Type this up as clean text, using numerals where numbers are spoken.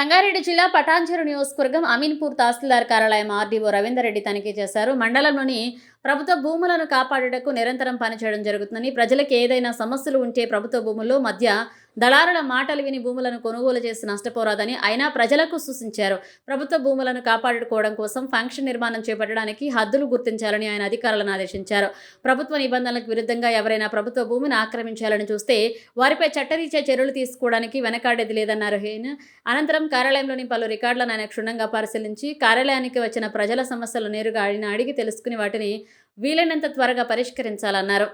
సంగారెడ్డి జిల్లా పటాన్చెరు నియోజకవర్గం అమీన్పూర్ తహసీల్దార్ కార్యాలయం ఆర్డీఓ రవీందర్ రెడ్డి తనిఖీ చేశారు. మండలంలోని ప్రభుత్వ భూములను కాపాడుటకు నిరంతరం పనిచేయడం జరుగుతుందని, ప్రజలకు ఏదైనా సమస్యలు ఉంటే ప్రభుత్వ భూముల్లో మధ్య దళారుల మాటలు విని భూములను కొనుగోలు చేసి నష్టపోరాదని అయినా ప్రజలకు సూచించారు. ప్రభుత్వ భూములను కాపాడుకోవడం కోసం ఫంక్షన్ నిర్మాణం చేపట్టడానికి హద్దులు గుర్తించాలని ఆయన అధికారులను ఆదేశించారు. ప్రభుత్వ నిబంధనలకు విరుద్ధంగా ఎవరైనా ప్రభుత్వ భూమిని ఆక్రమించాలని చూస్తే వారిపై చట్టరీత్యా చర్యలు తీసుకోవడానికి వెనకాడేది లేదన్నారు. అనంతరం కార్యాలయంలోని పలు రికార్డులను ఆయన క్షుణ్ణంగా పరిశీలించి కార్యాలయానికి వచ్చిన ప్రజల సమస్యలు నేరుగా ఆయన అడిగి తెలుసుకుని వాటిని వీలైనంత త్వరగా పరిష్కరించాలన్నారు.